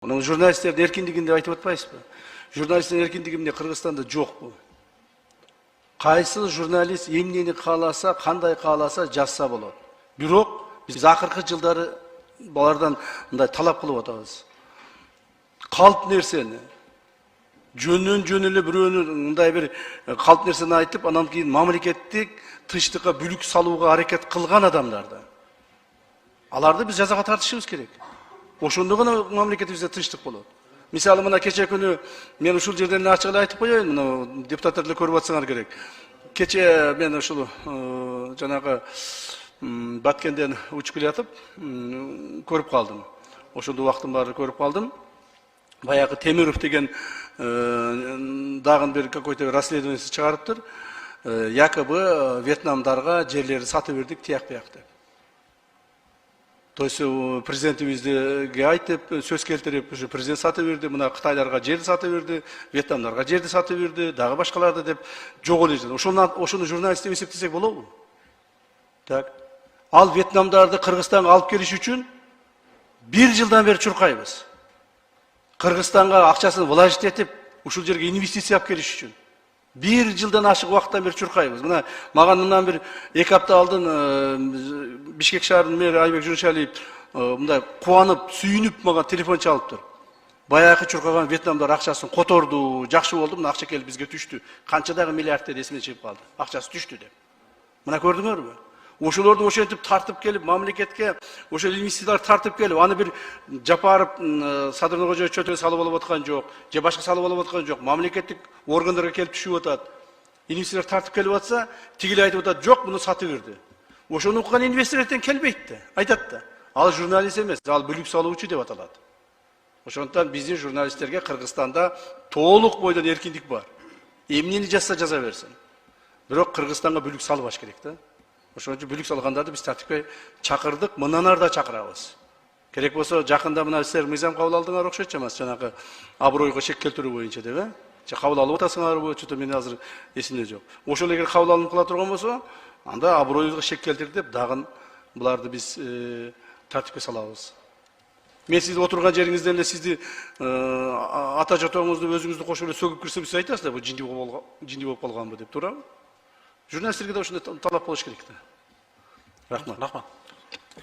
Onun jurnalistlerдің erkinliginde айтып atpaysiz mı? Jurnalistlerin erkinliginde Kırgızstanda жоқ bu. Qaysı jurnalist emneni қаласа, қандай қаласа жазса болады. Бирок biz акыркы жылдары балардан мындай талап кылып атабыз. Калп нерсени жөнүн эле бирөөнү мындай бир калп нерсени айтып, анан кийин мамлекеттик тынчтыкка бүлүк салууга аракет кылган адамдарды. Аларды биз жазага тартышыбыз керек. Ошондо гана мамлекетибизде тынчтык болот. Мисалы мына кече күнү мен ушул жерден ачык эле айтып коеюн, мына депутаттар деле көрүп атсаңар керек. Кече мен ушул жанагы Баткенден учуп келатып көрүп калдым. Ошондо убактым баары көрүп калдым. Баягы Темиров деген дагы бир какой-то расследованиясы чыгарыптыр. Якобы Вьетнамдарга жерлерди сатып бердик, тияк-бияк деп. То есть президентибизге айтып, сөз келтирип, ушу президент сатып берди, мына Кытайларга жерди сатып берди, Вьетнамдарга жерди сатып берди, дагы башкаларды деп жок эле. Ошону журналист деп эсептесек болобу? Так. Ал Вьетнамдарды Кыргызстанга алып келиш үчүн 1 жылдан бери чуркайбыз. Кыргызстанга акчасын вложить этип, ушул жерге инвестиция алып келиш үчүн 1 жылдан ашык убакыттан бери чуркайбыз. Мына мага мындан бир 2 апта алдын Бишкек шаарынын мэри Айбек Жуншалиев мындай кубанып, сүйүнүп мага телефон чалыптыр. Баягы чуркаган Вьетнамдар акчасын которду, жакшы болду, мына акча келип бизге түштү. Канча дагы миллиардтер эсиме чыгып калды. Акчасы түштү деп. Мына көрдүңөрбү? Ошолорду ошентип тартып келип, мамлекетке ошол инвестициялар тартып келип, аны бир Жапаров Садыр Нуркожоевич чөтө салып алып аткан жок, же башка салып алып аткан жок. Мамлекеттик органдарга келип түшүп атат. Инвестициялар тартып келип атса, тигил айтып атат, жок, буну сатып берди. Ошону уккан инвесторлордон келбейт да, айтат да. Ал журналист эмес, ал бүлүк салуучу деп аталат. Ошондуктан биздин журналисттерге Кыргызстанда толук бойдон эркиндик бар. Эмнени жазса жаза берсин. Бирок Кыргызстанга бүлүк салбаш керек да. Ошон үчүн бүлүк салгандарды биз тартипке чакырдык, мындан ары да чакырабыз. Керек болсо жакында мына силер мыйзам кабыл алдыңар окшойт чамасы, жанагы абройго чек келтирүү боюнча деп, же кабыл алып атасыңарбы, чөтө мен азыр эсимде жок. Ошол эгер кабыл алынып кала турган болсо, анда аброюбузга шек келтирди деп дагы буларды биз тартипке салабыз. Мен сиз отурган жериңизден эле сизди ата жотоңузду өзүңүздү кошуп эле сөгүп кирсем сиз айтасыздар, бу жинди болуп калганбы деп туурабы? Журналисттерге да ошондой талап болуш керек да. Рахмат.